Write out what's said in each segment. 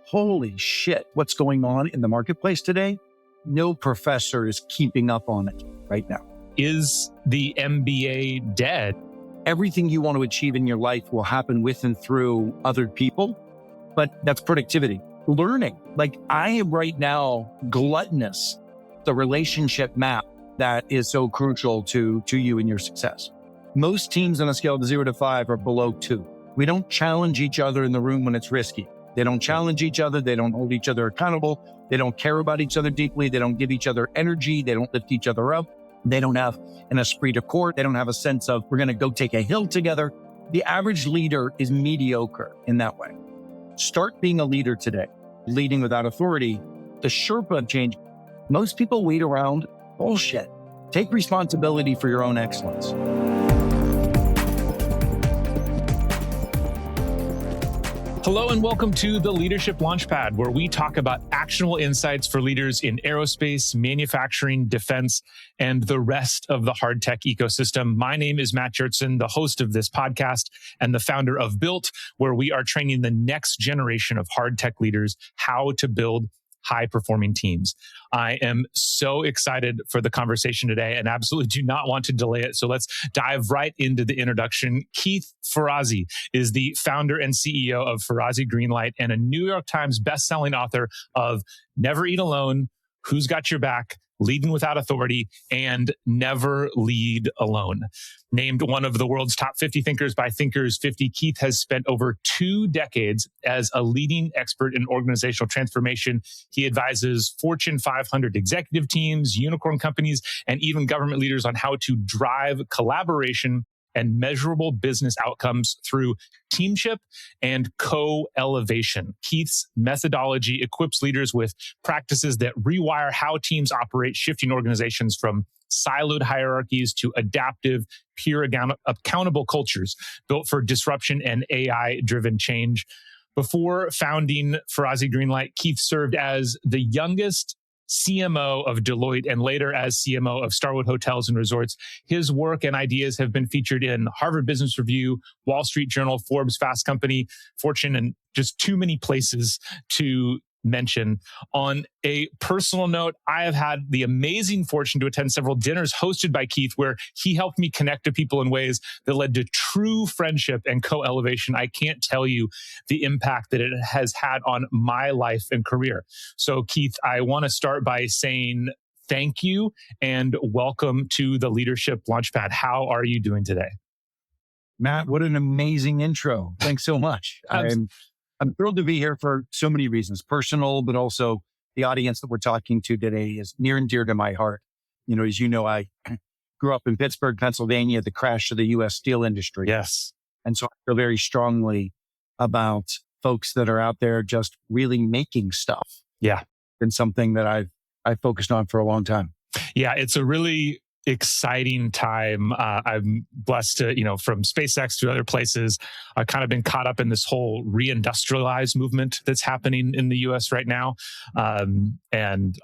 holy shit, what's going on in the marketplace today? No professor is keeping up on it right now. Is the MBA dead? Everything you want to achieve in your life will happen with and through other people, but that's productivity. Learning. Like I am right now gluttonous, the relationship map that is so crucial to you and your success. Most teams on a scale of 0 to 5 are below 2. We don't challenge each other in the room when it's risky. They don't challenge each other. They don't hold each other accountable. They don't care about each other deeply. They don't give each other energy. They don't lift each other up. They don't have an esprit de corps. They don't have a sense of, we're going to go take a hill together. The average leader is mediocre in that way. Start being a leader today. Leading without authority, the Sherpa of change. Most people wait around bullshit. Take responsibility for your own excellence. Hello and welcome to the Leadership Launchpad, where we talk about actionable insights for leaders in aerospace, manufacturing, defense, and the rest of the hard tech ecosystem. My name is Matt Jertson, the host of this podcast and the founder of Built, where we are training the next generation of hard tech leaders how to build high-performing teams. I am so excited for the conversation today and absolutely do not want to delay it. So let's dive right into the introduction. Keith Ferrazzi is the founder and CEO of Ferrazzi Greenlight and a New York Times bestselling author of Never Eat Alone, Who's Got Your Back, Leading Without Authority, and Never Lead Alone. Named one of the world's top 50 thinkers by Thinkers 50, Keith has spent over 2 decades as a leading expert in organizational transformation. He advises Fortune 500 executive teams, unicorn companies, and even government leaders on how to drive collaboration and measurable business outcomes through teamship and co-elevation. Keith's methodology equips leaders with practices that rewire how teams operate, shifting organizations from siloed hierarchies to adaptive, peer accountable cultures built for disruption and AI-driven change. Before founding Ferrazzi Greenlight, Keith served as the youngest CMO of Deloitte and later as CMO of Starwood Hotels and Resorts. His work and ideas have been featured in Harvard Business Review, Wall Street Journal, Forbes, Fast Company, Fortune, and just too many places to mention. On a personal note, I have had the amazing fortune to attend several dinners hosted by Keith, where he helped me connect to people in ways that led to true friendship and co-elevation. I can't tell you the impact that it has had on my life and career. So Keith, I want to start by saying thank you and welcome to the Leadership Launchpad. How are you doing today? Matt, what an amazing intro. Thanks so much. I'm thrilled to be here for so many reasons, personal, but also the audience that we're talking to today is near and dear to my heart. You know, as you know, I grew up in Pittsburgh, Pennsylvania, the crash of the U.S. steel industry. Yes. And so I feel very strongly about folks that are out there just really making stuff. Yeah. And something that I've focused on for a long time. Yeah, it's a really exciting time. I'm blessed to, from SpaceX to other places, I've kind of been caught up in this whole reindustrialized movement that's happening in the US right now. And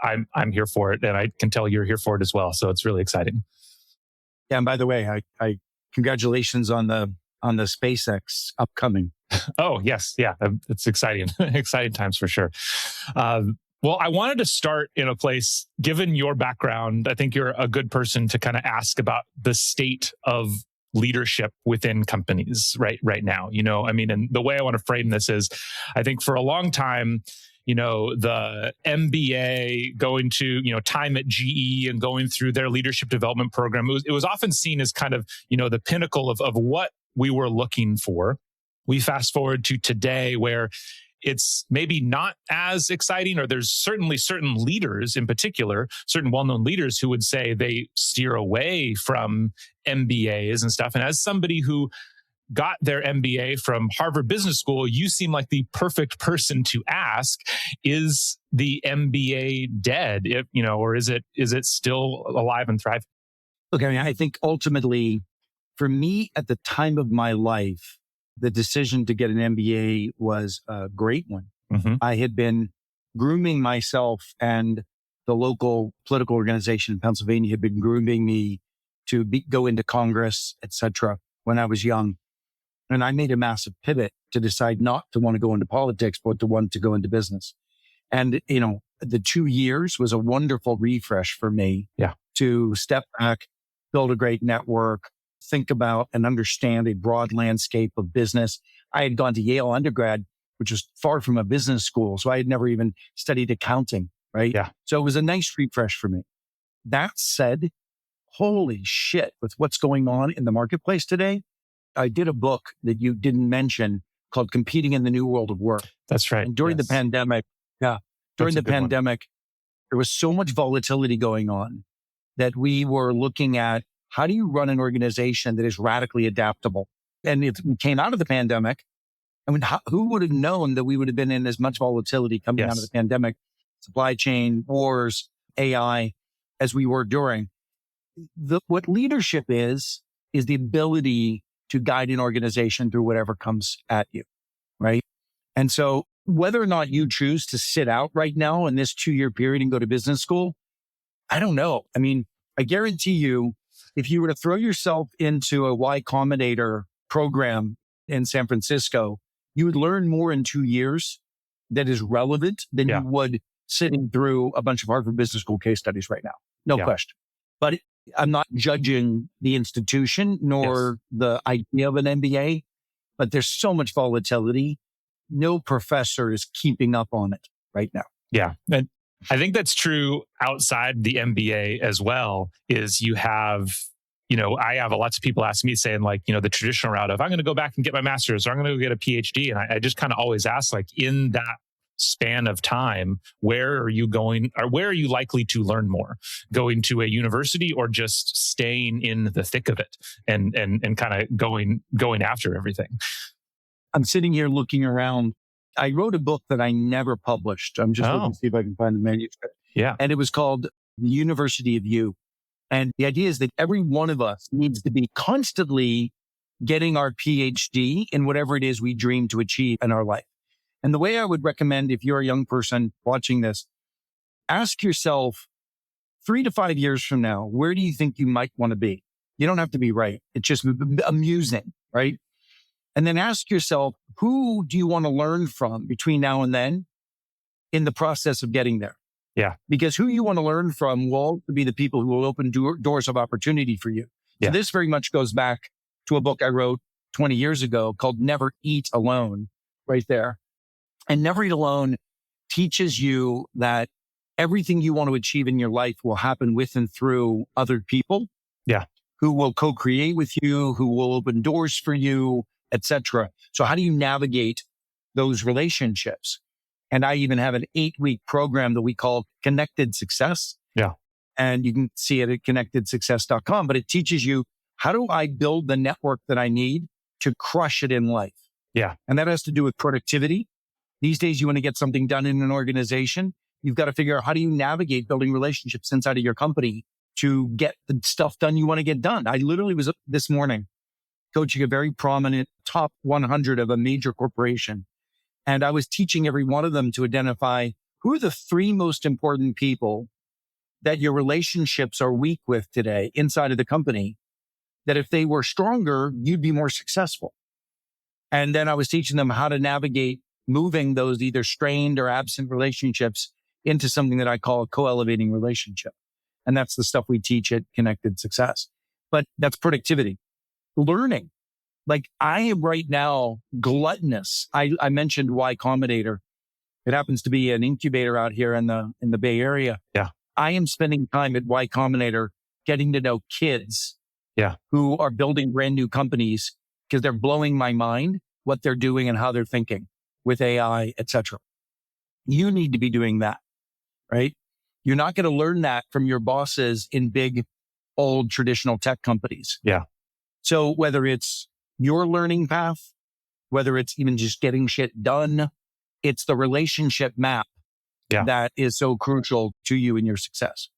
I'm here for it. And I can tell you're here for it as well. So it's really exciting. Yeah. And by the way, I congratulations on the SpaceX upcoming. Oh, yes. Yeah. It's exciting. Exciting times for sure. Well, I wanted to start in a place, given your background, I think you're a good person to kind of ask about the state of leadership within companies right now. And the way I want to frame this is, I think for a long time, the MBA going to, time at GE and going through their leadership development program, it was often seen as kind of, the pinnacle of what we were looking for. We fast forward to today where it's maybe not as exciting, or there's certainly certain leaders in particular, certain well-known leaders who would say they steer away from MBAs and stuff. And as somebody who got their MBA from Harvard Business School, you seem like the perfect person to ask, is the MBA dead? Or is it still alive and thriving? Look, I think ultimately for me at the time of my life, the decision to get an MBA was a great one. Mm-hmm. I had been grooming myself, and the local political organization in Pennsylvania had been grooming me to go into Congress, etc. when I was young. And I made a massive pivot to decide not to want to go into politics, but to want to go into business. And, the 2 years was a wonderful refresh for me to step back, build a great network, think about and understand a broad landscape of business. I had gone to Yale undergrad, which was far from a business school. So I had never even studied accounting, right? Yeah. So it was a nice refresh for me. That said, holy shit, with what's going on in the marketplace today, I did a book that you didn't mention called Competing in the New World of Work. That's right. And during the pandemic, there was so much volatility going on that we were looking at how do you run an organization that is radically adaptable? And if we came out of the pandemic, who would have known that we would have been in as much volatility coming out of the pandemic, supply chain, wars, AI, as we were during? What leadership is the ability to guide an organization through whatever comes at you, right? And so whether or not you choose to sit out right now in this 2-year period and go to business school, I don't know. I guarantee you, if you were to throw yourself into a Y Combinator program in San Francisco, you would learn more in 2 years that is relevant than you would sitting through a bunch of Harvard Business School case studies right now. No question. But I'm not judging the institution nor the idea of an MBA, but there's so much volatility. No professor is keeping up on it right now. Yeah. And I think that's true outside the MBA as well, is you have, I have lots of people ask me saying the traditional route of I'm going to go back and get my master's or I'm going to go get a PhD. And I just kind of always ask in that span of time, where are you going or where are you likely to learn more? Going to a university or just staying in the thick of it and kind of going after everything? I'm sitting here looking around. I wrote a book that I never published. I'm just looking to see if I can find the manuscript. Yeah. And it was called The University of You. And the idea is that every one of us needs to be constantly getting our PhD in whatever it is we dream to achieve in our life. And the way I would recommend, if you're a young person watching this, ask yourself 3 to 5 years from now, where do you think you might want to be? You don't have to be right. It's just amusing, right? And then ask yourself, who do you want to learn from between now and then in the process of getting there? Yeah. Because who you want to learn from will be the people who will open doors of opportunity for you. So this very much goes back to a book I wrote 20 years ago called Never Eat Alone, right there. And Never Eat Alone teaches you that everything you want to achieve in your life will happen with and through other people. Yeah. Who will co-create with you, who will open doors for you, etc. So how do you navigate those relationships? And I even have an 8-week program that we call Connected Success. Yeah. And you can see it at connectedsuccess.com, but it teaches you, how do I build the network that I need to crush it in life? Yeah. And that has to do with productivity. These days, you want to get something done in an organization. You've got to figure out, how do you navigate building relationships inside of your company to get the stuff done you want to get done? I literally was up this morning coaching a very prominent top 100 of a major corporation. And I was teaching every one of them to identify who are the 3 most important people that your relationships are weak with today inside of the company, that if they were stronger, you'd be more successful. And then I was teaching them how to navigate moving those either strained or absent relationships into something that I call a co-elevating relationship. And that's the stuff we teach at Connected Success. But that's productivity. Learning. I am right now gluttonous. I mentioned Y Combinator. It happens to be an incubator out here in the Bay Area. Yeah. I am spending time at Y Combinator getting to know kids who are building brand new companies, because they're blowing my mind what they're doing and how they're thinking with AI, etc. You need to be doing that, right? You're not going to learn that from your bosses in big, old, traditional tech companies. Yeah. So whether it's your learning path, whether it's even just getting shit done, it's the relationship map that is so crucial to you and your success.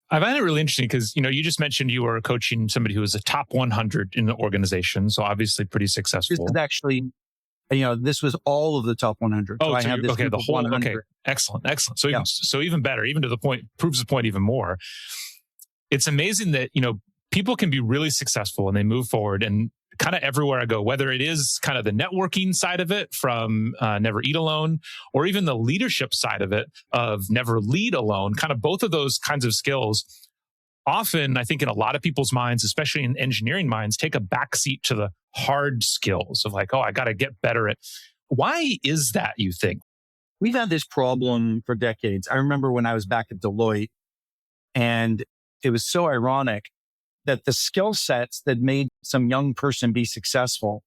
I find it really interesting because, you just mentioned you were coaching somebody who was a top 100 in the organization. So obviously pretty successful. This is actually, this was all of the top 100. Oh, so I have this the whole 100. Okay, excellent. So so even better, even to the point, proves the point even more. It's amazing that, people can be really successful and they move forward. And kind of everywhere I go, whether it is kind of the networking side of it from Never Eat Alone, or even the leadership side of it of Never Lead Alone, kind of both of those kinds of skills often, I think in a lot of people's minds, especially in engineering minds, take a backseat to the hard skills of like, oh, I got to get better at. Why is that, you think? We've had this problem for decades. I remember when I was back at Deloitte, and it was so ironic that the skill sets that made some young person be successful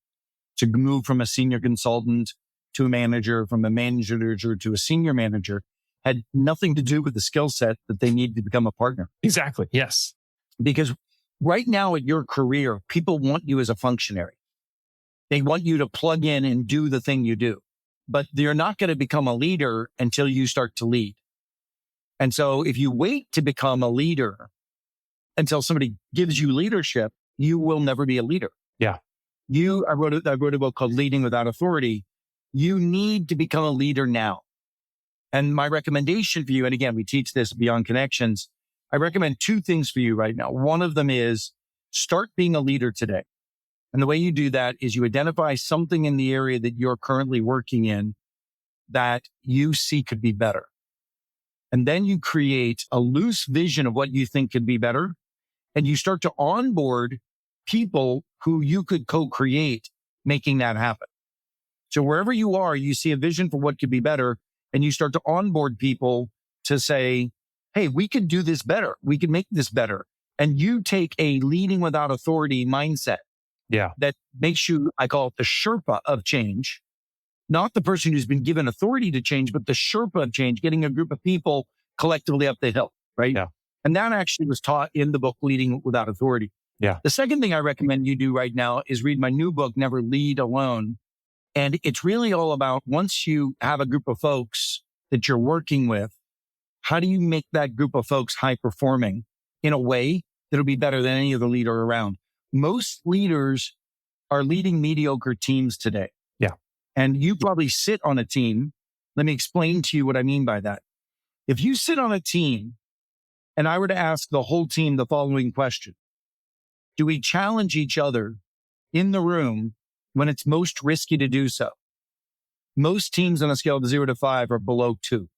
to move from a senior consultant to a manager, from a manager to a senior manager, had nothing to do with the skill set that they need to become a partner. Exactly. Yes. Because right now at your career, people want you as a functionary. They want you to plug in and do the thing you do, but you're not going to become a leader until you start to lead. And so if you wait to become a leader until somebody gives you leadership, you will never be a leader. Yeah. I wrote a book called Leading Without Authority. You need to become a leader now. And my recommendation for you, and again, we teach this Beyond Connections, I recommend two things for you right now. One of them is start being a leader today. And the way you do that is you identify something in the area that you're currently working in that you see could be better. And then you create a loose vision of what you think could be better. And you start to onboard people who you could co-create making that happen. So wherever you are, you see a vision for what could be better, and you start to onboard people to say, hey, we could do this better. We can make this better. And you take a leading without authority mindset. Yeah. That makes you, I call it the Sherpa of change, not the person who's been given authority to change, but the Sherpa of change, getting a group of people collectively up the hill, right? Yeah. And that actually was taught in the book, Leading Without Authority. Yeah. The second thing I recommend you do right now is read my new book, Never Lead Alone. And it's really all about once you have a group of folks that you're working with, how do you make that group of folks high performing in a way that'll be better than any other leader around? Most leaders are leading mediocre teams today. Yeah. And you probably sit on a team. Let me explain to you what I mean by that. If you sit on a team and I were to ask the whole team the following question, do we challenge each other in the room when it's most risky to do so? Most teams on a scale of 0 to 5 are below 2.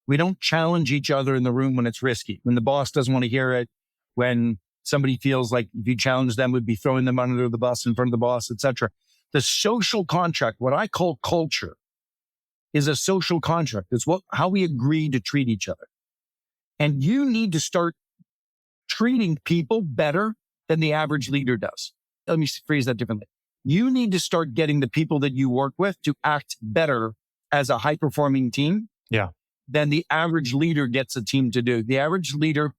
We don't challenge each other in the room when it's risky, when the boss doesn't want to hear it, when somebody feels like if you challenge them, would be throwing them under the bus in front of the boss, etc. The social contract, what I call culture, is a social contract. It's how we agree to treat each other. And you need to start treating people better than the average leader does. Let me phrase that differently. You need to start getting the people that you work with to act better as a high-performing team than the average leader gets a team to do. The average leader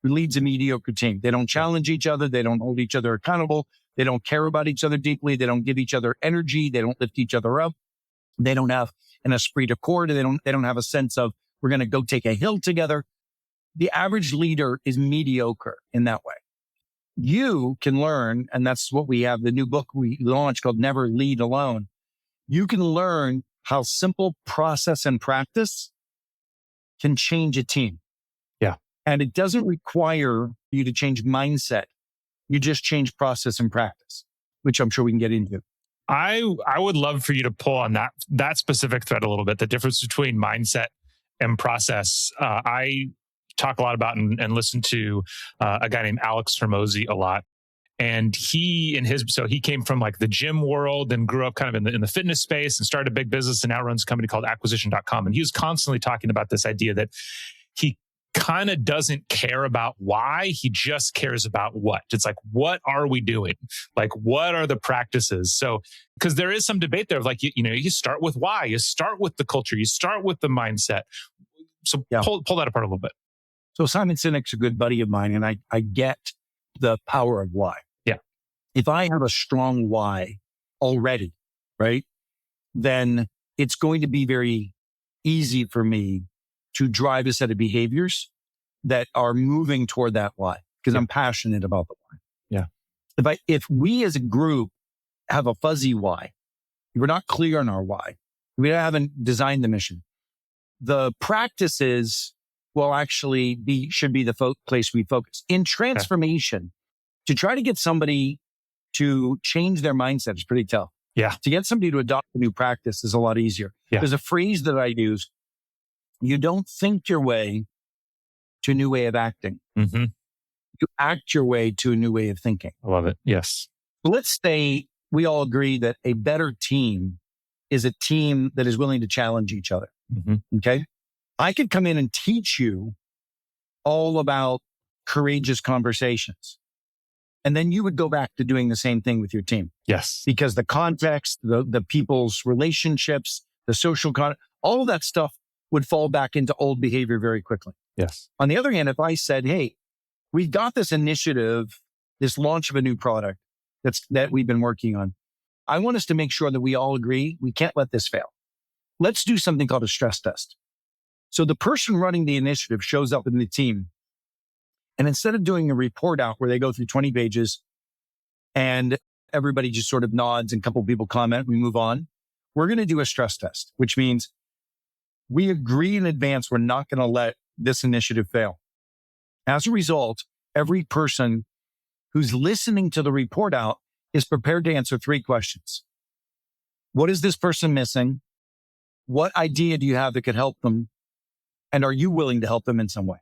leads a mediocre team. They don't challenge each other. They don't hold each other accountable. They don't care about each other deeply. They don't give each other energy. They don't lift each other up. They don't have an esprit de corps. They don't have a sense of we're going to go take a hill together. The average leader is mediocre in that way. You can learn, and that's what we have, the new book we launched called Never Lead Alone. You can learn how simple process and practice can change a team. Yeah. And it doesn't require you to change mindset. You just change process and practice, which I'm sure we can get into. I would love for you to pull on that specific thread a little bit, the difference between mindset and process. I talk a lot about and listen to a guy named Alex Hormozy a lot. And he came from like the gym world and grew up kind of in the fitness space and started a big business and now runs a company called acquisition.com. And he was constantly talking about this idea that he kind of doesn't care about why, he just cares about what. It's like, what are we doing? Like, what are the practices? So, because there is some debate there of like, you start with why, you start with the culture, you start with the mindset. So pull that apart a little bit. So Simon Sinek's a good buddy of mine, and I get the power of why. Yeah. If I have a strong why already, right, then it's going to be very easy for me to drive a set of behaviors that are moving toward that why, because I'm passionate about the why. Yeah. If we as a group have a fuzzy why, if we're not clear on our why, we haven't designed the mission, the practices will actually should be the place we focus. In transformation, to try to get somebody to change their mindset is pretty tough. Yeah. To get somebody to adopt a new practice is a lot easier. Yeah. There's a phrase that I use. You don't think your way to a new way of acting. Mm-hmm. You act your way to a new way of thinking. I love it. Yes. Let's say we all agree that a better team is a team that is willing to challenge each other. Mm-hmm. Okay. I could come in and teach you all about courageous conversations. And then you would go back to doing the same thing with your team. Yes. Because the context, the people's relationships, the social all of that stuff would fall back into old behavior very quickly. Yes. On the other hand, if I said, hey, we've got this initiative, this launch of a new product that we've been working on. I want us to make sure that we all agree we can't let this fail. Let's do something called a stress test. So the person running the initiative shows up in the team. And instead of doing a report out where they go through 20 pages and everybody just sort of nods and a couple of people comment, we move on, we're going to do a stress test, which means we agree in advance we're not going to let this initiative fail. As a result, every person who's listening to the report out is prepared to answer 3 questions. What is this person missing? What idea do you have that could help them? And are you willing to help them in some way?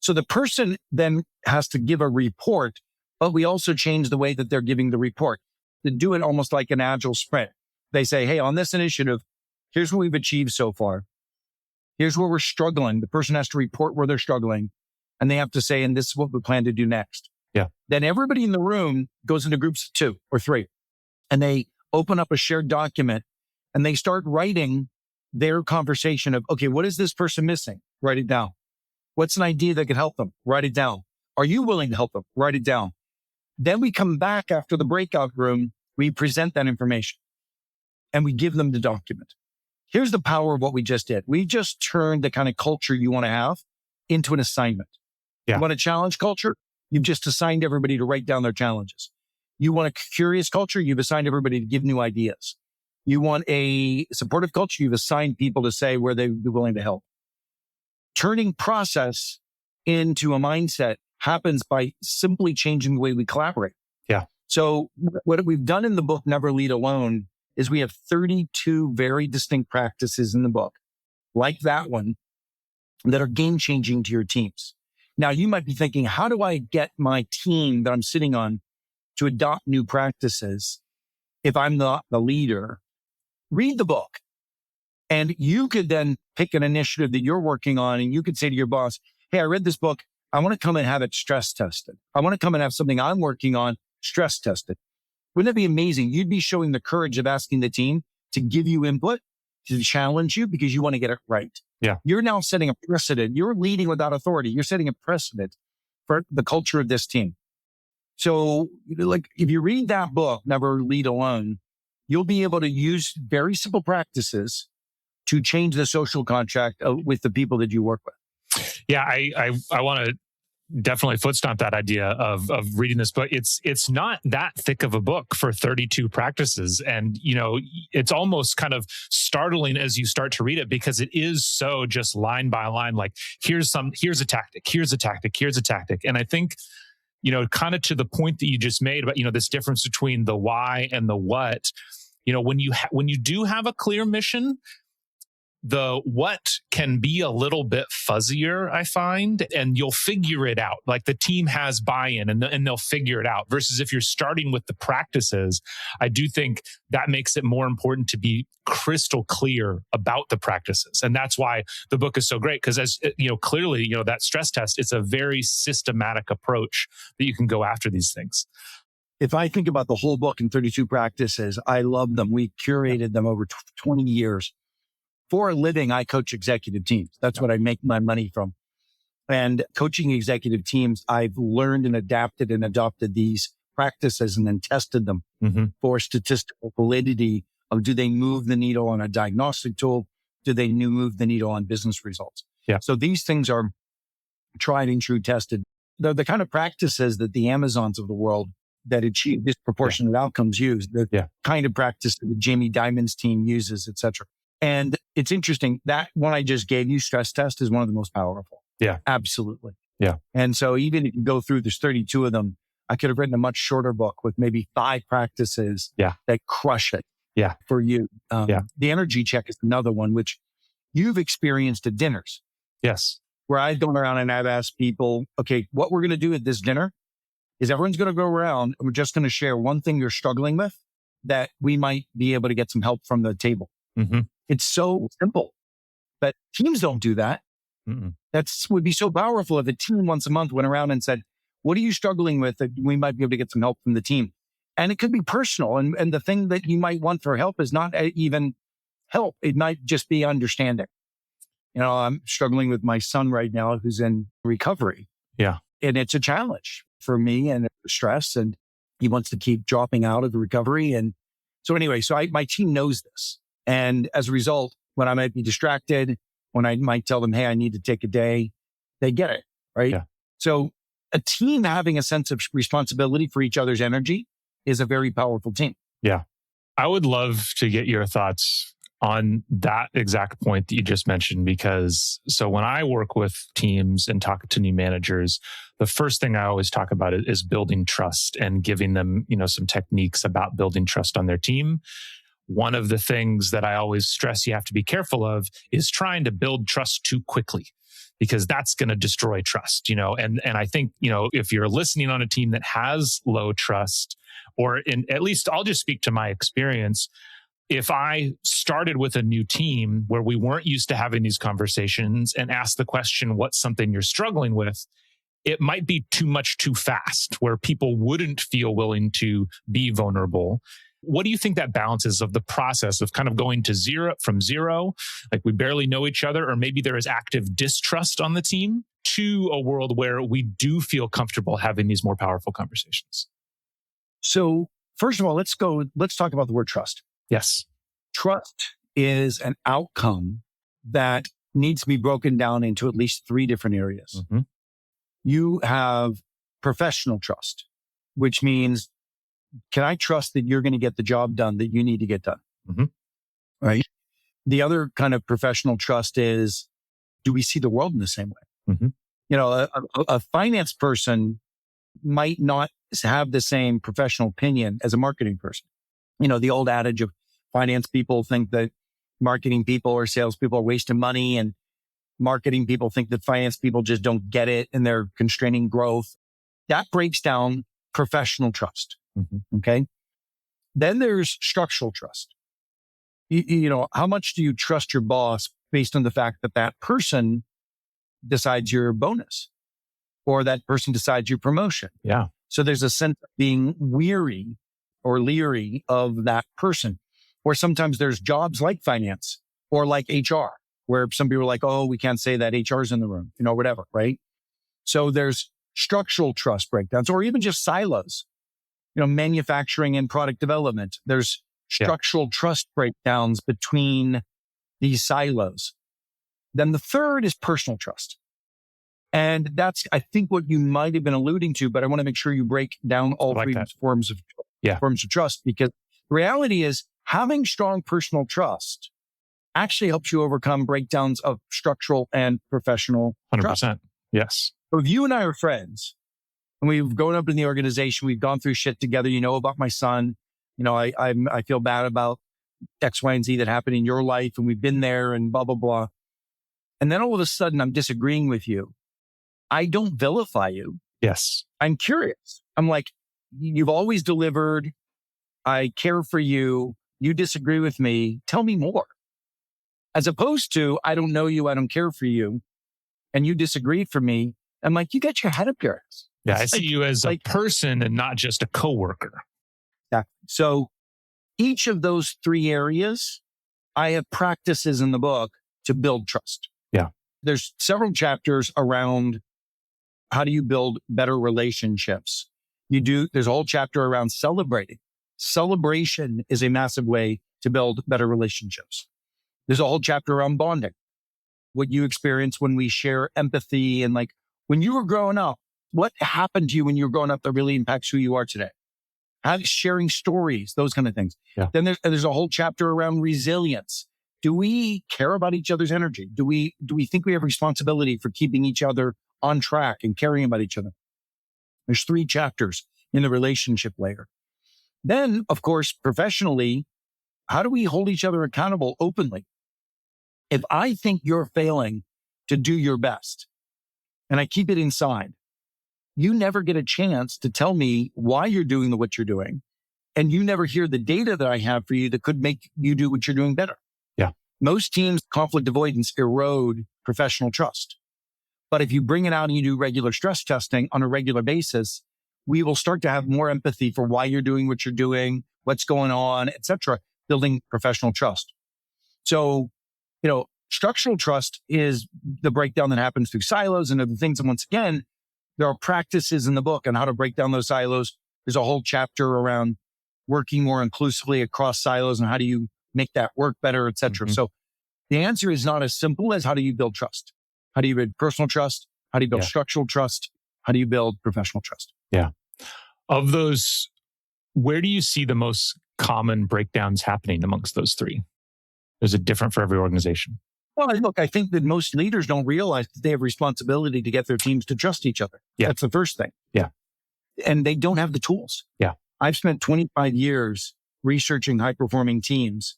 So the person then has to give a report, but we also change the way that they're giving the report to do it almost like an agile sprint. They say, hey, on this initiative, here's what we've achieved so far. Here's where we're struggling. The person has to report where they're struggling, and they have to say, and this is what we plan to do next. Yeah. Then everybody in the room goes into groups of 2 or 3, and they open up a shared document and they start writing their conversation of, okay, what is this person missing? Write it down. What's an idea that could help them? Write it down. Are you willing to help them? Write it down. Then we come back after the breakout room. We present that information and we give them the document. Here's the power of what we just did. We just turned the kind of culture you want to have into an assignment. Yeah. You want a challenge culture? You've just assigned everybody to write down their challenges. You want a curious culture? You've assigned everybody to give new ideas. You want a supportive culture? You've assigned people to say where they'd be willing to help. Turning process into a mindset happens by simply changing the way we collaborate. Yeah. So what we've done in the book, Never Lead Alone, is we have 32 very distinct practices in the book, like that one, that are game-changing to your teams. Now, you might be thinking, how do I get my team that I'm sitting on to adopt new practices if I'm not the leader? Read the book. And you could then pick an initiative that you're working on, and you could say to your boss, hey, I read this book. I want to come and have it stress tested. I want to come and have something I'm working on stress tested. Wouldn't that be amazing? You'd be showing the courage of asking the team to give you input, to challenge you because you want to get it right. Yeah. You're now setting a precedent. You're leading without authority. You're setting a precedent for the culture of this team. So like if you read that book, Never Lead Alone, you'll be able to use very simple practices to change the social contract with the people that you work with. Yeah, I want to definitely foot stomp that idea of reading this book. It's not that thick of a book for 32 practices. And, you know, it's almost kind of startling as you start to read it because it is so just line by line, like here's a tactic, here's a tactic, here's a tactic. And I think, you know, kind of to the point that you just made about, you know, this difference between the why and the what, you know, when you do have a clear mission, the what can be a little bit fuzzier, I find, and you'll figure it out. Like the team has buy-in and they'll figure it out. Versus if you're starting with the practices, I do think that makes it more important to be crystal clear about the practices. And that's why the book is so great. Because as you know, clearly, you know, that stress test, it's a very systematic approach that you can go after these things. If I think about the whole book in 32 practices, I love them. We curated them over 20 years. For a living, I coach executive teams. That's what I make my money from. And coaching executive teams, I've learned and adapted and adopted these practices and then tested them for statistical validity of do they move the needle on a diagnostic tool? Do they move the needle on business results? Yeah. So these things are tried and true tested. They're the kind of practices that the Amazons of the world that achieve disproportionate outcomes use, the kind of practice that the Jamie Dimon's team uses, et cetera. And it's interesting that one I just gave you, stress test, is one of the most powerful. Yeah. Absolutely. Yeah. And so even if you go through, there's 32 of them. I could have written a much shorter book with maybe 5 practices that crush it for you. The energy check is another one, which you've experienced at dinners. Yes. Where I've gone around and I've asked people, okay, what we're going to do at this dinner is everyone's going to go around and we're just going to share one thing you're struggling with that we might be able to get some help from the table. Mm-hmm. It's so simple, but teams don't do that. Would be so powerful if a team once a month went around and said, what are you struggling with that we might be able to get some help from the team? And it could be personal. And the thing that you might want for help is not even help. It might just be understanding. I'm struggling with my son right now who's in recovery. Yeah. And it's a challenge for me and stress. And he wants to keep dropping out of the recovery. And so anyway, my team knows this. And as a result, when I might be distracted, when I might tell them, hey, I need to take a day, they get it, right? Yeah. So a team having a sense of responsibility for each other's energy is a very powerful team. Yeah. I would love to get your thoughts on that exact point that you just mentioned, because so when I work with teams and talk to new managers, the first thing I always talk about is building trust and giving them, some techniques about building trust on their team. One of the things that I always stress you have to be careful of is trying to build trust too quickly, because that's going to destroy trust, and I think, if you're listening on a team that has low trust, or at least I'll just speak to my experience. If I started with a new team where we weren't used to having these conversations and asked the question, what's something you're struggling with? It might be too much too fast, where people wouldn't feel willing to be vulnerable. What do you think that balance is of the process of kind of going to from zero, like we barely know each other, or maybe there is active distrust on the team, to a world where we do feel comfortable having these more powerful conversations? So first of all, let's talk about the word trust. Yes. Trust is an outcome that needs to be broken down into at least 3 different areas. Mm-hmm. You have professional trust, which means, can I trust that you're going to get the job done that you need to get done? Mm-hmm. Right. The other kind of professional trust is, do we see the world in the same way? Mm-hmm. A finance person might not have the same professional opinion as a marketing person. The old adage of finance people think that marketing people or salespeople are wasting money, and marketing people think that finance people just don't get it and they're constraining growth. That breaks down professional trust. Mm-hmm. Okay. Then there's structural trust. How much do you trust your boss based on the fact that that person decides your bonus or that person decides your promotion? Yeah. So there's a sense of being weary or leery of that person. Or sometimes there's jobs like finance or like HR, where some people are like, oh, we can't say that HR's in the room, whatever, right? So there's structural trust breakdowns, or even just silos, manufacturing and product development. There's structural trust breakdowns between these silos. Then the third is personal trust. And that's, I think, what you might have been alluding to, but I want to make sure you break down all 3 forms of trust, because the reality is having strong personal trust actually helps you overcome breakdowns of structural and professional 100%. trust. Yes. So if you and I are friends and we've grown up in the organization, we've gone through shit together, about my son, I feel bad about X, Y, and Z that happened in your life, and we've been there and blah, blah, blah. And then all of a sudden I'm disagreeing with you. I don't vilify you. Yes. I'm curious. I'm like, you've always delivered. I care for you. You disagree with me. Tell me more. As opposed to, I don't know you. I don't care for you. And you disagree for me. I'm like, you got your head up your ass. Yeah. I see you as a person and not just a coworker. Yeah. So each of those 3 areas, I have practices in the book to build trust. Yeah. There's several chapters around how do you build better relationships. There's a whole chapter around celebrating. Celebration is a massive way to build better relationships. There's a whole chapter around bonding. What you experience when we share empathy, and like when you were growing up, what happened to you when you were growing up that really impacts who you are today? Sharing stories, those kind of things. Yeah. Then there's a whole chapter around resilience. Do we care about each other's energy? Do we think we have responsibility for keeping each other on track and caring about each other? There's 3 chapters. in the relationship layer. Then, of course, professionally, how do we hold each other accountable openly? If I think you're failing to do your best and I keep it inside, you never get a chance to tell me why you're doing what you're doing. And you never hear the data that I have for you that could make you do what you're doing better. Yeah. Most teams, conflict avoidance erode professional trust. But if you bring it out and you do regular stress testing on a regular basis, we will start to have more empathy for why you're doing what you're doing, what's going on, et cetera, building professional trust. So, structural trust is the breakdown that happens through silos and other things. And once again, there are practices in the book on how to break down those silos. There's a whole chapter around working more inclusively across silos and how do you make that work better, et cetera. Mm-hmm. So the answer is not as simple as how do you build trust? How do you build personal trust? How do you build structural trust? How do you build professional trust? Yeah. Of those, where do you see the most common breakdowns happening amongst those three? Is it different for every organization? Well, look, I think that most leaders don't realize that they have responsibility to get their teams to trust each other. Yeah. That's the first thing. Yeah. And they don't have the tools. Yeah. I've spent 25 years researching high-performing teams,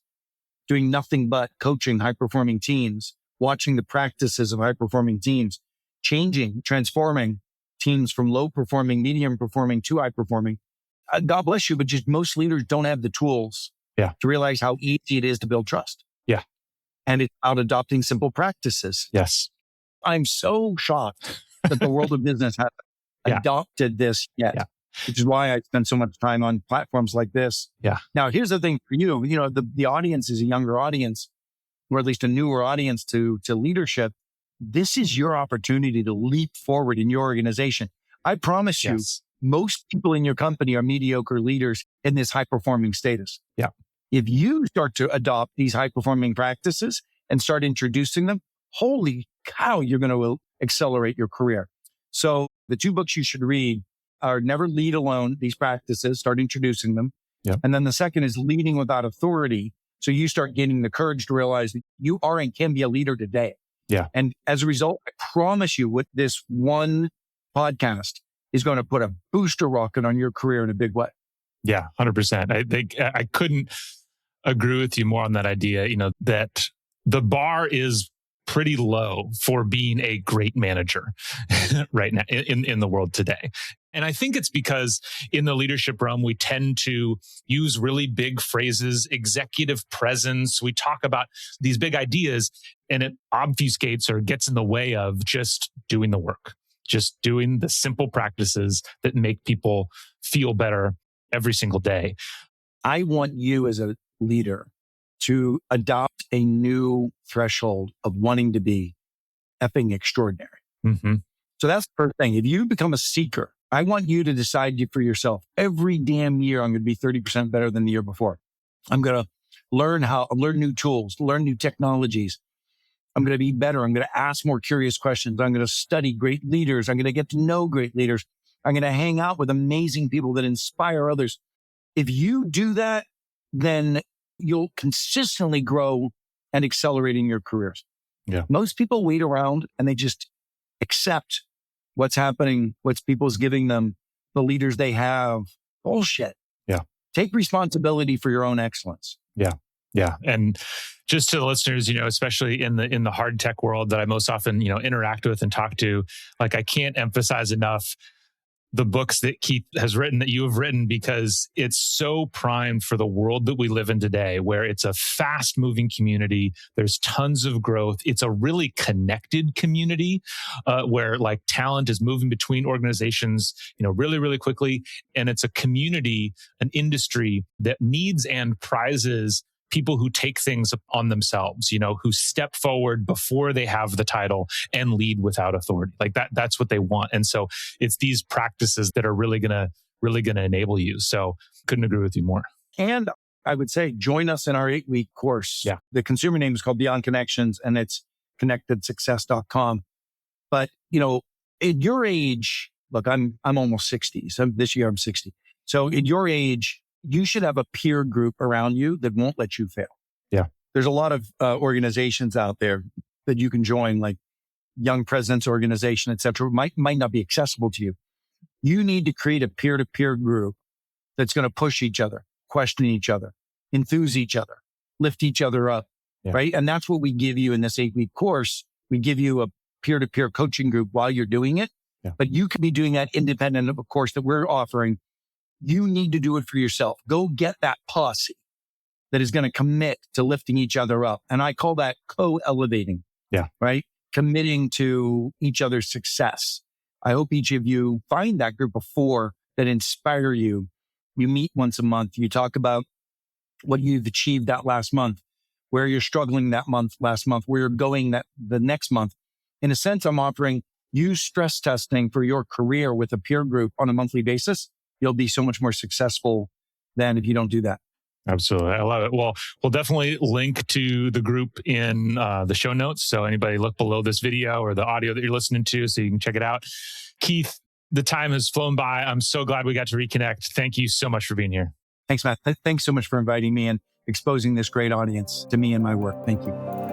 doing nothing but coaching high-performing teams, watching the practices of high-performing teams, transforming teams from low-performing, medium-performing to high-performing. God bless you, but just most leaders don't have the tools to realize how easy it is to build trust. Yeah. And it's about adopting simple practices. Yes. I'm so shocked that the world of business has adopted this yet, which is why I spend so much time on platforms like this. Yeah. Now, here's the thing for you. The audience is a younger audience, or at least a newer audience to leadership. This is your opportunity to leap forward in your organization. I promise you, most people in your company are mediocre leaders in this high-performing status. Yeah. If you start to adopt these high-performing practices and start introducing them, holy cow, you're going to accelerate your career. So the two books you should read are Never Lead Alone, these practices, start introducing them. Yep. And then the second is Leading Without Authority. So you start gaining the courage to realize that you are and can be a leader today. Yeah. And as a result, I promise you with this one podcast is going to put a booster rocket on your career in a big way. Yeah, 100%. I think I couldn't agree with you more on that idea, that the bar is pretty low for being a great manager right now in the world today. And I think it's because in the leadership realm, we tend to use really big phrases, executive presence. We talk about these big ideas and it obfuscates or gets in the way of just doing the work, just doing the simple practices that make people feel better every single day. I want you as a leader to adopt a new threshold of wanting to be effing extraordinary. Mm-hmm. So that's the first thing. If you become a seeker, I want you to decide for yourself, every damn year, I'm going to be 30% better than the year before. I'm going to learn new tools, learn new technologies. I'm going to be better. I'm going to ask more curious questions. I'm going to study great leaders. I'm going to get to know great leaders. I'm going to hang out with amazing people that inspire others. If you do that, then you'll consistently grow and accelerate in your careers. Yeah. Most people wait around and they just accept what's happening, what people's giving them, the leaders they have. Bullshit. Yeah. Take responsibility for your own excellence. Yeah. Yeah. And just to the listeners, especially in the hard tech world that I most often, interact with and talk to, like I can't emphasize enough the books that Keith has written, that you have written, because it's so primed for the world that we live in today, where it's a fast moving community. There's tons of growth. It's a really connected community where like talent is moving between organizations, really, really quickly. And it's a community, an industry that needs and prizes people who take things on themselves, who step forward before they have the title and lead without authority. Like that's what they want. And so it's these practices that are really going to enable you. So couldn't agree with you more. And I would say join us in our 8-week course. Yeah. The consumer name is called Beyond Connections and it's connectedsuccess.com. But, at your age, look, I'm almost 60. So this year I'm 60. So at your age, you should have a peer group around you that won't let you fail. Yeah. There's a lot of organizations out there that you can join, like Young Presidents Organization, et cetera, might not be accessible to you. You need to create a peer-to-peer group that's going to push each other, question each other, enthuse each other, lift each other up, right? And that's what we give you in this 8-week course. We give you a peer-to-peer coaching group while you're doing it, but you can be doing that independent of a course that we're offering. You need to do it for yourself. Go get that posse that is going to commit to lifting each other up. And I call that co-elevating, right? Committing to each other's success. I hope each of you find that group of 4 that inspire you. You meet once a month. You talk about what you've achieved that last month, where you're struggling that last month, where you're going the next month. In a sense, I'm offering you stress testing for your career with a peer group on a monthly basis. You'll be so much more successful than if you don't do that. Absolutely. I love it. Well, we'll definitely link to the group in the show notes. So anybody look below this video or the audio that you're listening to so you can check it out. Keith, the time has flown by. I'm so glad we got to reconnect. Thank you so much for being here. Thanks, Matt. Thanks so much for inviting me and exposing this great audience to me and my work. Thank you.